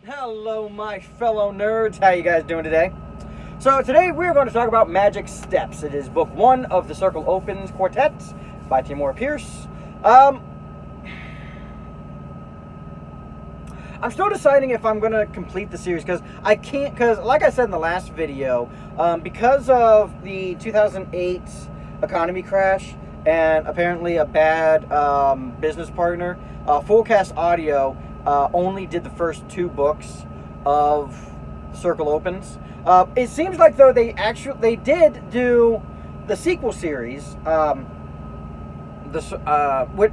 Hello, my fellow nerds. How you guys doing today? So today we're going to talk about Magic Steps. It is book one of the Circle Opens Quartet by Tamora Pierce. I'm still deciding if I'm going to complete the series because I can't, because like I said in the last video, because of the 2008 economy crash and apparently a bad business partner, Full Cast Audio only did the first two books of Circle Opens. It seems like though they did do the sequel series,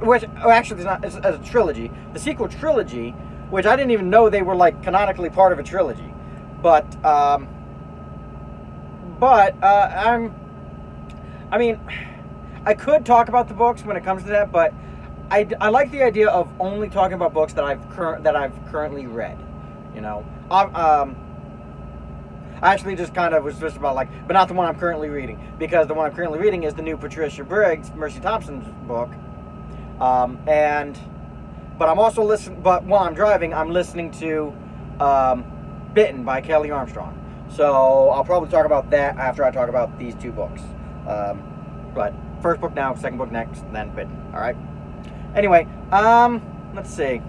which actually it's a trilogy, the sequel trilogy, which I didn't even know they were like canonically part of a trilogy, but I mean, I could talk about the books when it comes to that, but I like the idea of only talking about books that I've currently read. You know, I actually just kind of was just about like, but not the one I'm currently reading, because the one I'm currently reading is the new Patricia Briggs, Mercy Thompson's book, but I'm also listening. But while I'm driving, I'm listening to Bitten by Kelly Armstrong. So I'll probably talk about that after I talk about these two books. But first book now, second book next, then Bitten. All right. Anyway, let's see.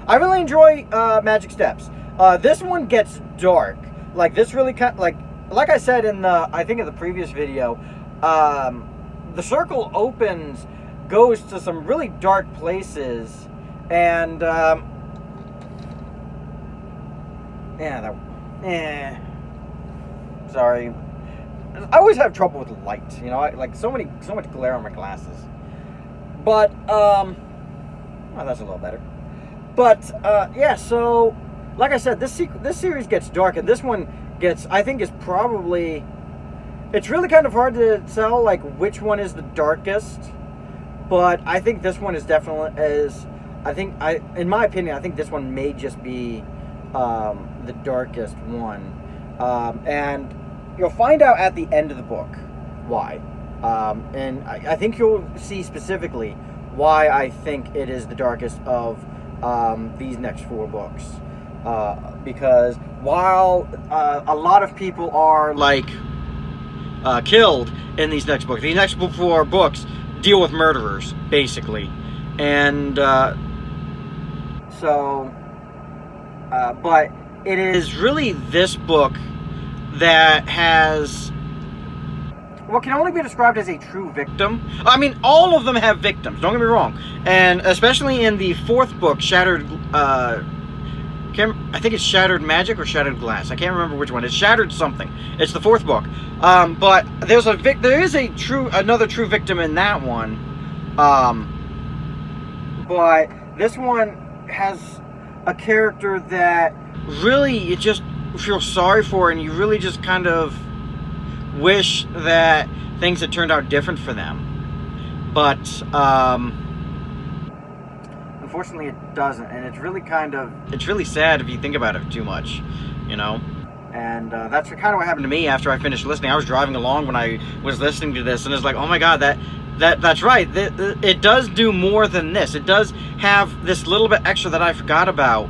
I really enjoy Magic Steps. This one gets dark. Like this really kind like I said in I think in the previous video, the Circle Opens goes to some really dark places, and sorry. I always have trouble with light, you know, like so much glare on my glasses. But well, that's a little better. But yeah, so like I said, this series gets dark, and this one gets, I think, is probably, it's really kind of hard to tell like which one is the darkest. But I think this one is definitely in my opinion, I think this one may just be the darkest one, and you'll find out at the end of the book why. And I think you'll see specifically why I think it is the darkest of these next four books. Because while a lot of people are like killed in these next four books deal with murderers, basically. And but it is really this book that has what can only be described as a true victim. I mean, all of them have victims, don't get me wrong. And especially in the fourth book, Shattered, I think it's Shattered Magic or Shattered Glass. I can't remember which one. It's Shattered something. It's the fourth book. But there is another true victim in that one. But this one has a character that really you just feel sorry for, and you really just kind of wish that things had turned out different for them, but unfortunately it doesn't, and it's really sad if you think about it too much, you know. And that's kind of what happened to me after I finished listening. I was driving along when I was listening to this, and it's like, oh my god, that's right, it does do more than this. It does have this little bit extra that I forgot about,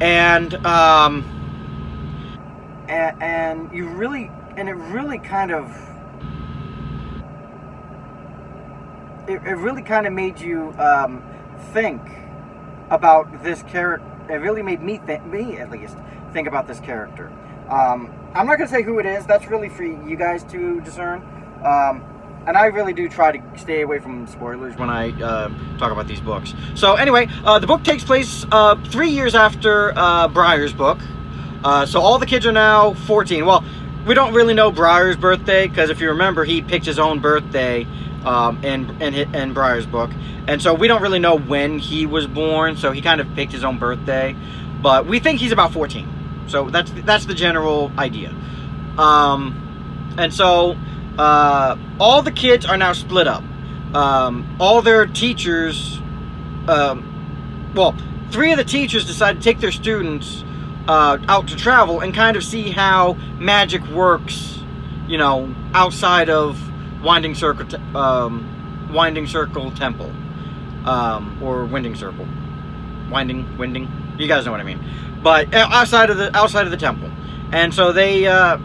and you really, and it really kind of made you think about this character. It really made me at least think about this character. I'm not going to say who it is. That's really for you guys to discern. And I really do try to stay away from spoilers when I talk about these books. So anyway, the book takes place 3 years after Briar's book. So all the kids are now 14. Well, we don't really know Briar's birthday, because if you remember, he picked his own birthday in Briar's book. And so we don't really know when he was born, so he kind of picked his own birthday. But we think he's about 14. So that's the general idea. And so all the kids are now split up. All their teachers, well, 3 of the teachers decide to take their students out to travel and kind of see how magic works, you know, outside of Winding Circle Temple, or Winding Circle. Winding. You guys know what I mean. But outside of the temple. And so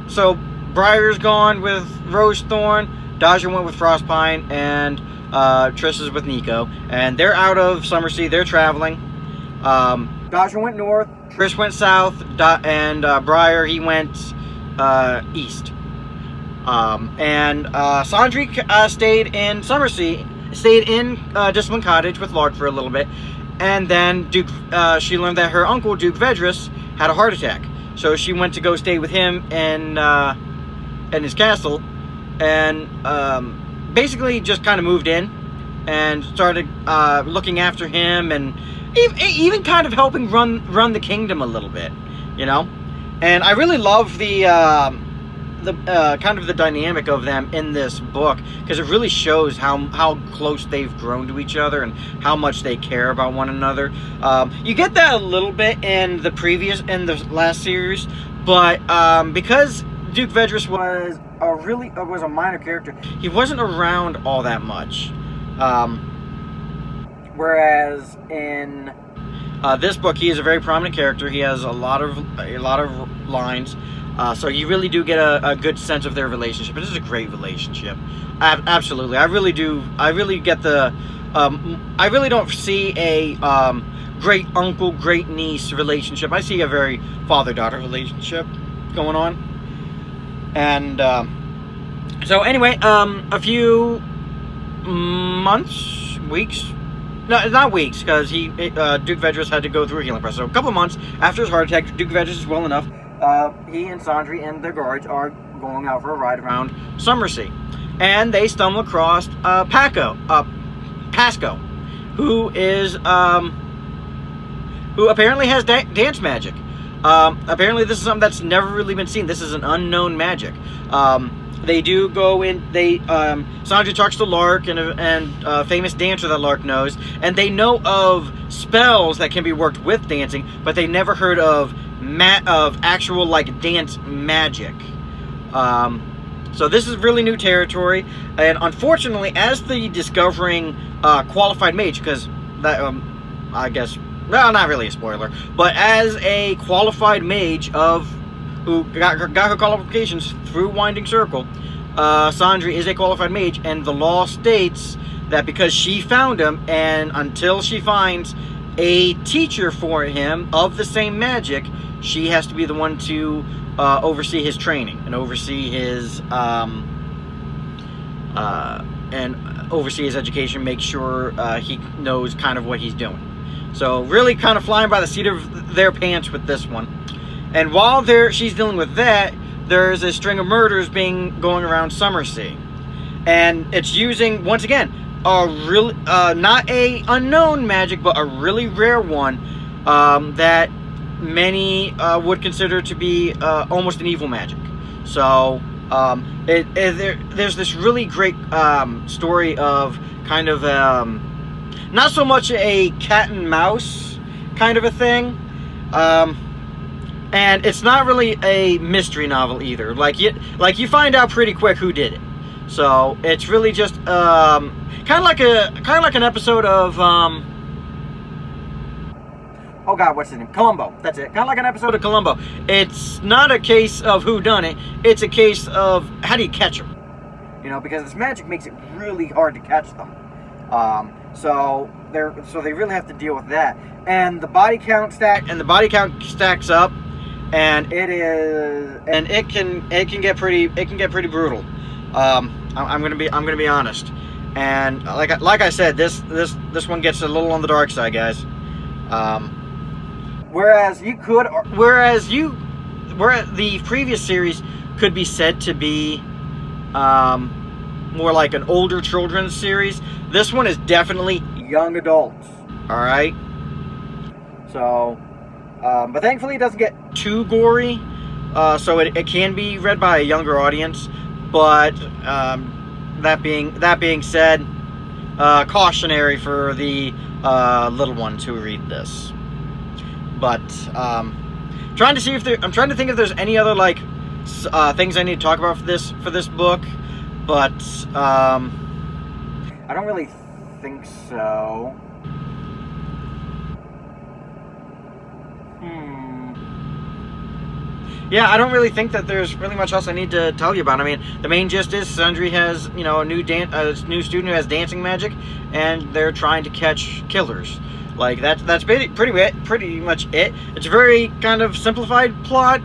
so Briar's gone with Rosethorn, Dodger went with Frostpine, and Triss is with Nico. And they're out of Summersea. They're traveling. Dodger went north, Triss went south, and Briar, he went east. And Sandry stayed in Summersea, stayed in Discipline Cottage with Lark for a little bit. And then she learned that her uncle, Duke Vedris, had a heart attack. So she went to go stay with him in his castle, and basically just kind of moved in and started looking after him, and even kind of helping run the kingdom a little bit, you know. And I really love the kind of the dynamic of them in this book, because it really shows how close they've grown to each other and how much they care about one another. You get that a little bit in the last series, but because Duke Vedris was a minor character, he wasn't around all that much. Whereas in this book, he is a very prominent character. He has a lot of lines. So you really do get a good sense of their relationship. It is a great relationship. Absolutely. I really do. I really get the... I really don't see a great uncle, great niece relationship. I see a very father-daughter relationship going on. And so anyway, a few months, weeks... No, not weeks, because Duke Vedris had to go through a healing process. So a couple of months after his heart attack, Duke Vedris is well enough. He and Sandry and their guards are going out for a ride around Summersea. And they stumble across Pasco, who apparently has dance magic. Apparently this is something that's never really been seen. This is an unknown magic. They do go in, Sandry talks to Lark and a famous dancer that Lark knows, and they know of spells that can be worked with dancing, but they never heard of actual like dance magic. So this is really new territory, and unfortunately, as the discovering qualified mage, because that I guess, well, not really a spoiler, but as a qualified mage who got her qualifications through Winding Circle, Sandry is a qualified mage, and the law states that because she found him, and until she finds a teacher for him of the same magic, she has to be the one to oversee his training and oversee his education, make sure he knows kind of what he's doing. So really kind of flying by the seat of their pants with this one. And while she's dealing with that, there's a string of murders going around Summersea. And it's using, once again, a really, not a unknown magic, but a really rare one that many would consider to be almost an evil magic. So there's this really great story of kind of not so much a cat and mouse kind of a thing, and it's not really a mystery novel either. Like you find out pretty quick who did it. So it's really just kind of like an episode of oh god, what's his name? Columbo. That's it. Kind of like an episode of Columbo. It's not a case of who done it. It's a case of how do you catch them? You know, because this magic makes it really hard to catch them. So they really have to deal with that. And the body count stacks up, and it can get pretty brutal. I'm gonna be honest. And like I said, this one gets a little on the dark side, guys. Whereas the previous series could be said to be more like an older children's series, this one is definitely young adults. All right. So, but thankfully it doesn't get too gory, so it can be read by a younger audience. But that being said, cautionary for the little ones who read this. But I'm trying to think if there's any other like things I need to talk about for this book, but I don't really think so. yeah, I don't really think that there's really much else I need to tell you about. I mean, the main gist is Sundry has, you know, a new student who has dancing magic, and they're trying to catch killers. Like that's pretty much it. It's a very kind of simplified plot,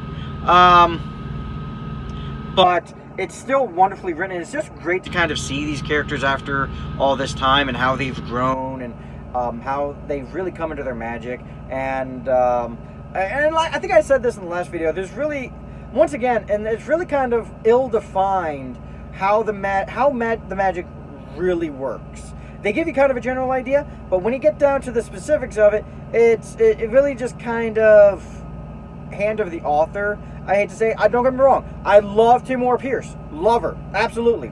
but it's still wonderfully written. And it's just great to kind of see these characters after all this time and how they've grown and how they've really come into their magic. And I think I said this in the last video. There's really, once again, and it's really kind of ill-defined how the magic really works. They give you kind of a general idea, but when you get down to the specifics of it, it really just kind of hand of the author. I hate to say it, don't get me wrong. I love Tamora Pierce. Love her. Absolutely.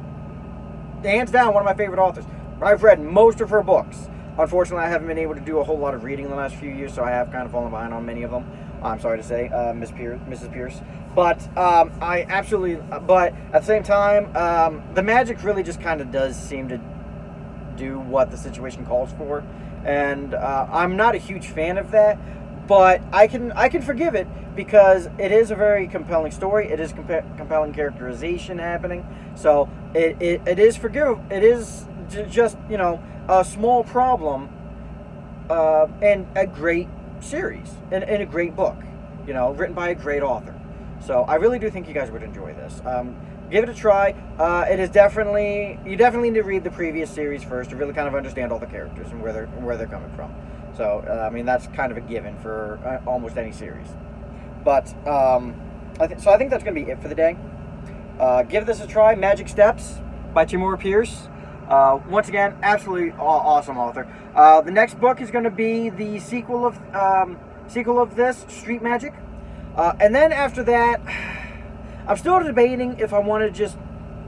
Hands down, one of my favorite authors. I've read most of her books. Unfortunately, I haven't been able to do a whole lot of reading in the last few years, so I have kind of fallen behind on many of them. I'm sorry to say, Mrs. Pierce. But I absolutely, but at the same time, the magic really just kind of does seem to do what the situation calls for, and I'm not a huge fan of that, but I can forgive it because it is a very compelling story. It is compelling characterization happening, so it is forgivable. It is just, you know, a small problem and a great series and a great book, you know, written by a great author. So I really do think you guys would enjoy this. Give it a try. It is definitely, you definitely need to read the previous series first to really kind of understand all the characters and where they're coming from. So I mean, that's kind of a given for almost any series. But I think that's going to be it for the day. Give this a try. Magic Steps by Tamora Pierce. Once again, absolutely awesome author. The next book is going to be the sequel of this, Street Magic. And then after that, I'm still debating if I want to just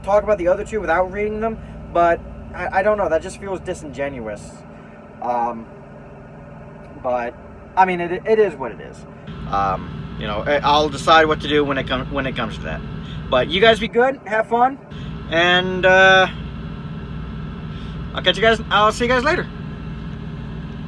talk about the other two without reading them, but I don't know. That just feels disingenuous. But I mean, it is what it is. You know, I'll decide what to do when it comes to that. But you guys be good, have fun, and I'll see you guys later.